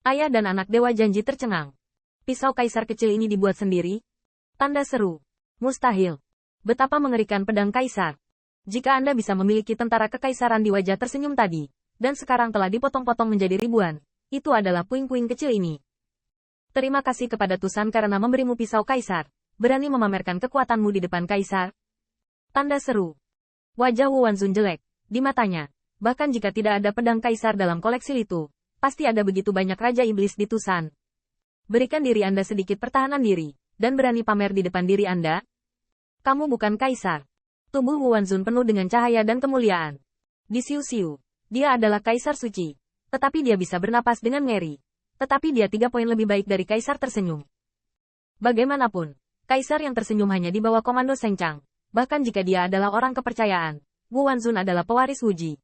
Ayah dan anak Dewa Janji tercengang. Pisau kaisar kecil ini dibuat sendiri? Tanda seru. Mustahil. Betapa mengerikan pedang kaisar. Jika Anda bisa memiliki tentara kekaisaran di wajah tersenyum tadi, dan sekarang telah dipotong-potong menjadi ribuan, itu adalah puing-puing kecil ini. Terima kasih kepada Tusan karena memberimu pisau kaisar. Berani memamerkan kekuatanmu di depan kaisar? Tanda seru. Wajah Wu Wanzun jelek di matanya. Bahkan jika tidak ada pedang kaisar dalam koleksi itu, pasti ada begitu banyak raja iblis di Tusan. Berikan diri Anda sedikit pertahanan diri, dan berani pamer di depan diri Anda? Kamu bukan kaisar. Tubuh Wu Wanzun penuh dengan cahaya dan kemuliaan. Disiu-siu. Dia adalah kaisar suci. Tetapi dia bisa bernapas dengan ngeri. Tetapi dia 3 poin lebih baik dari kaisar tersenyum. Bagaimanapun, kaisar yang tersenyum hanya di bawah komando Seng Chang. Bahkan jika dia adalah orang kepercayaan, Wu Wanzun adalah pewaris Wuji.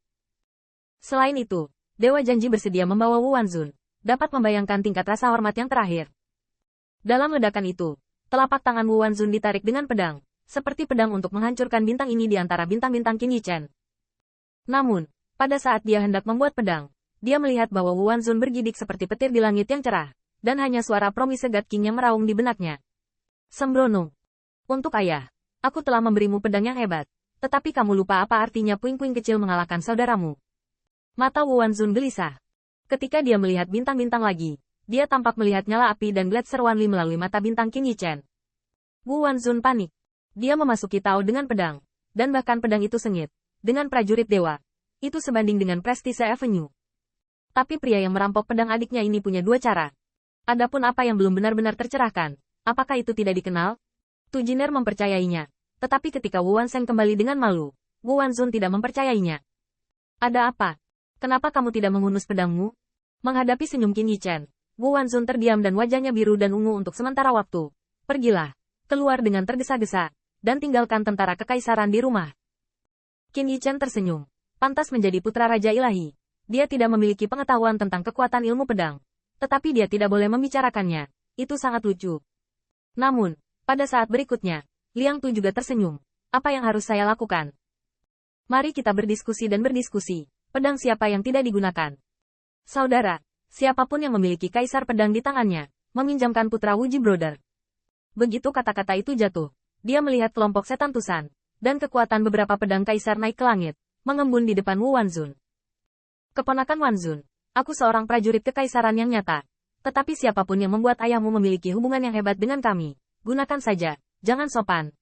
Selain itu, Dewa Janji bersedia membawa Wu Wanzun, dapat membayangkan tingkat rasa hormat yang terakhir. Dalam ledakan itu, telapak tangan Wu Wanzun ditarik dengan pedang, seperti pedang untuk menghancurkan bintang ini di antara bintang-bintang Qin Yichen. Namun, pada saat dia hendak membuat pedang, dia melihat bahwa Wu Wanzun bergidik seperti petir di langit yang cerah, dan hanya suara Promise God King yang meraung di benaknya. Sembrono. Untuk ayah, aku telah memberimu pedang yang hebat, tetapi kamu lupa apa artinya puing-puing kecil mengalahkan saudaramu. Mata Wu Wanzun gelisah. Ketika dia melihat bintang-bintang lagi, dia tampak melihat nyala api dan Gletser Wanli melalui mata bintang Qin Yichen. Wu Wanzun panik. Dia memasuki Tao dengan pedang, dan bahkan pedang itu sengit, dengan prajurit dewa. Itu sebanding dengan Prestise Avenue. Tapi pria yang merampok pedang adiknya ini punya 2 cara. Adapun apa yang belum benar-benar tercerahkan, apakah itu tidak dikenal? Tu Jiner mempercayainya. Tetapi ketika Wu Wanzun kembali dengan malu, Wu Wanzun tidak mempercayainya. Ada apa? Kenapa kamu tidak menghunus pedangmu? Menghadapi senyum Qin Yichen, Wu Wanzun terdiam dan wajahnya biru dan ungu untuk sementara waktu. Pergilah, keluar dengan tergesa-gesa, dan tinggalkan tentara kekaisaran di rumah. Qin Yichen tersenyum. Pantas menjadi putra Raja Ilahi. Dia tidak memiliki pengetahuan tentang kekuatan ilmu pedang. Tetapi dia tidak boleh membicarakannya. Itu sangat lucu. Namun, pada saat berikutnya, Liang Tu juga tersenyum. Apa yang harus saya lakukan? Mari kita berdiskusi dan berdiskusi. Pedang siapa yang tidak digunakan? Saudara, siapapun yang memiliki kaisar pedang di tangannya, meminjamkan putra Wuji Brother. Begitu kata-kata itu jatuh, dia melihat kelompok setan Tusan, dan kekuatan beberapa pedang kaisar naik ke langit, mengembun di depan Wu Wanzun. Keponakan Wanzun, aku seorang prajurit kekaisaran yang nyata. Tetapi siapapun yang membuat ayahmu memiliki hubungan yang hebat dengan kami, gunakan saja, jangan sopan.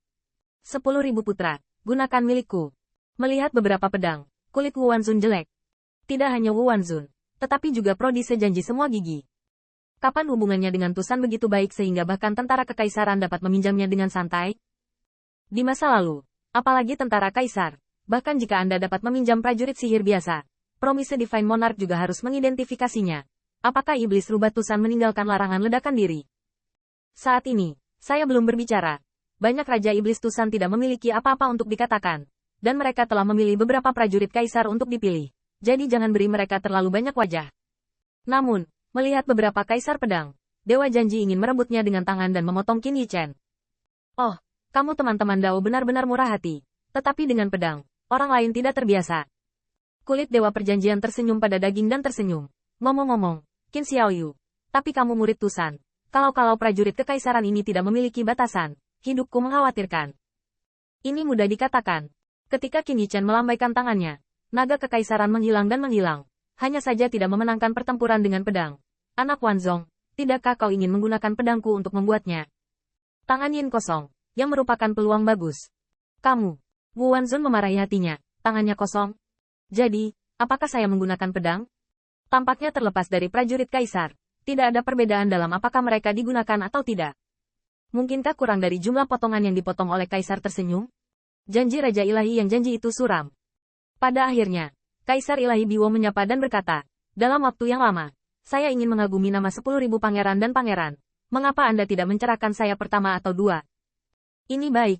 10.000 putra, gunakan milikku. Melihat beberapa pedang, kulit Wu Wanzun jelek. Tidak hanya Wu Wanzun, tetapi juga Prodise Janji semua gigi. Kapan hubungannya dengan Tusan begitu baik sehingga bahkan tentara kekaisaran dapat meminjamnya dengan santai? Di masa lalu, apalagi tentara kaisar, bahkan jika Anda dapat meminjam prajurit sihir biasa, Promise Divine Monarch juga harus mengidentifikasinya. Apakah iblis rubah Tusan meninggalkan larangan ledakan diri? Saat ini, saya belum berbicara. Banyak raja iblis Tusan tidak memiliki apa-apa untuk dikatakan. Dan mereka telah memilih beberapa prajurit kaisar untuk dipilih. Jadi jangan beri mereka terlalu banyak wajah. Namun, melihat beberapa kaisar pedang, Dewa Janji ingin merebutnya dengan tangan dan memotong Qin Yichen. Oh, kamu teman-teman Dao benar-benar murah hati. Tetapi dengan pedang, orang lain tidak terbiasa. Kulit Dewa Perjanjian tersenyum pada daging dan tersenyum. Ngomong-ngomong, Qin Xiaoyu, tapi kamu murid Tusan. Kalau prajurit kekaisaran ini tidak memiliki batasan, hidupku mengkhawatirkan. Ini mudah dikatakan. Ketika Qin Yichen melambaikan tangannya, naga kekaisaran menghilang dan menghilang. Hanya saja tidak memenangkan pertempuran dengan pedang. Anak Wanzong, tidakkah kau ingin menggunakan pedangku untuk membuatnya? Tangan Yin kosong, yang merupakan peluang bagus. Kamu, Wu Wanzun memarahi hatinya, tangannya kosong. Jadi, apakah saya menggunakan pedang? Tampaknya terlepas dari prajurit kaisar, tidak ada perbedaan dalam apakah mereka digunakan atau tidak. Mungkinkah kurang dari jumlah potongan yang dipotong oleh kaisar tersenyum? Janji Raja Ilahi yang janji itu suram. Pada akhirnya, Kaisar Ilahi Biwo menyapa dan berkata, dalam waktu yang lama, saya ingin mengagumi nama 10.000 pangeran dan pangeran. Mengapa Anda tidak mencerahkan saya pertama atau 2? Ini baik.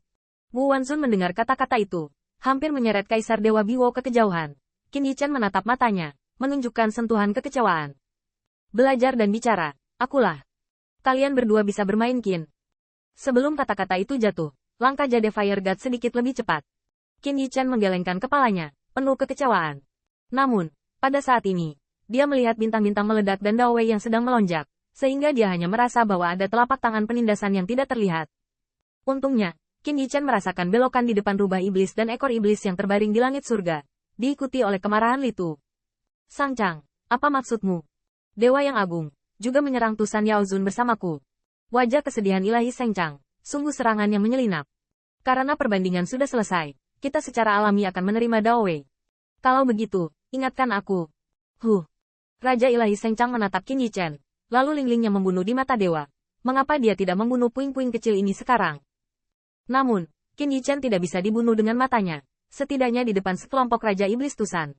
Wu Wanzun mendengar kata-kata itu, hampir menyeret Kaisar Dewa Biwo ke kejauhan. Qin Yichen menatap matanya, menunjukkan sentuhan kekecewaan. Belajar dan bicara, akulah. Kalian berdua bisa bermain Qin. Sebelum kata-kata itu jatuh, langkah Jade Fire God sedikit lebih cepat. Qin Yichen menggelengkan kepalanya, penuh kekecewaan. Namun, pada saat ini, Dia melihat bintang-bintang meledak dan Dao Wei yang sedang melonjak, sehingga dia hanya merasa bahwa ada telapak tangan penindasan yang tidak terlihat. Untungnya, Qin Yichen merasakan belokan di depan rubah iblis dan ekor iblis yang terbaring di langit surga, diikuti oleh kemarahan Li Tu. Sang Chang, apa maksudmu? Dewa yang agung, juga menyerang Tusan Yao Zun bersamaku. Wajah kesedihan ilahi Seng Chang, sungguh serangan yang menyelinap. Karena perbandingan sudah selesai, kita secara alami akan menerima Dao Wei. Kalau begitu, ingatkan aku. Raja ilahi Seng Chang menatap Qin Yichen, lalu linglingnya membunuh di mata dewa. Mengapa dia tidak membunuh puing-puing kecil ini sekarang? Namun, Qin Yichen tidak bisa dibunuh dengan matanya, setidaknya di depan sekelompok Raja Iblis Tusan.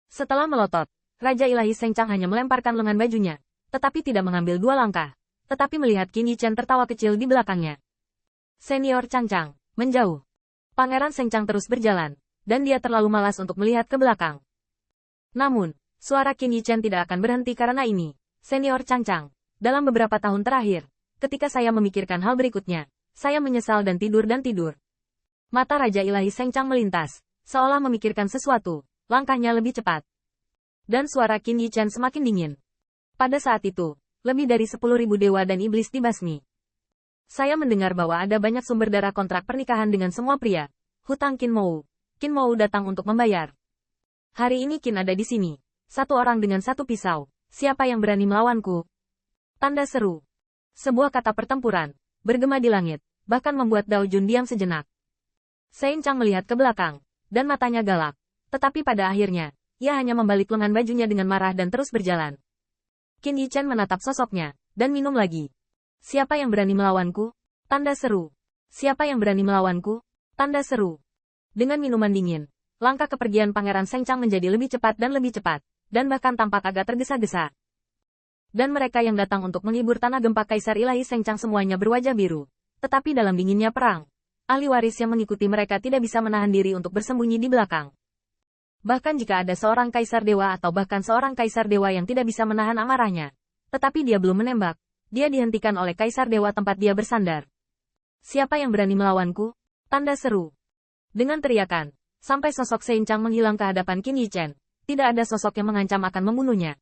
Setelah melotot, Raja ilahi Seng Chang hanya melemparkan lengan bajunya, tetapi tidak mengambil 2 langkah, tetapi melihat Qin Yichen tertawa kecil di belakangnya. Senior Chang Chang, menjauh. Pangeran Seng Chang terus berjalan, dan dia terlalu malas untuk melihat ke belakang. Namun, suara Qin Yichen tidak akan berhenti karena ini. Senior Chang Chang, dalam beberapa tahun terakhir, ketika saya memikirkan hal berikutnya, saya menyesal dan tidur. Mata Raja Ilahi Seng Chang melintas, seolah memikirkan sesuatu, langkahnya lebih cepat. Dan suara Qin Yichen semakin dingin. Pada saat itu, lebih dari 10.000 dewa dan iblis dibasmi. Saya mendengar bahwa ada banyak sumber darah kontrak pernikahan dengan semua pria. Hutang Qin Mou. Qin Mou datang untuk membayar. Hari ini Qin ada di sini. 1 orang dengan 1 pisau. Siapa yang berani melawanku? Tanda seru. Sebuah kata pertempuran, bergema di langit, bahkan membuat Dao Jun diam sejenak. Seng Chang melihat ke belakang, dan matanya galak. Tetapi pada akhirnya, ia hanya membalik lengan bajunya dengan marah dan terus berjalan. Qin Yichen menatap sosoknya, dan minum lagi. Siapa yang berani melawanku? Tanda seru. Siapa yang berani melawanku? Tanda seru. Dengan minuman dingin, langkah kepergian Pangeran Seng Chang menjadi lebih cepat dan lebih cepat, dan bahkan tampak agak tergesa-gesa. Dan mereka yang datang untuk menghibur tanah gempa Kaisar Ilahi Seng Chang semuanya berwajah biru. Tetapi dalam dinginnya perang, ahli waris yang mengikuti mereka tidak bisa menahan diri untuk bersembunyi di belakang. Bahkan jika ada seorang Kaisar Dewa atau bahkan seorang Kaisar Dewa yang tidak bisa menahan amarahnya, tetapi dia belum menembak, dia dihentikan oleh Kaisar Dewa tempat dia bersandar. Siapa yang berani melawanku? Tanda seru. Dengan teriakan, sampai sosok Seng Chang menghilang ke hadapan Qin Yichen. Tidak ada sosok yang mengancam akan membunuhnya.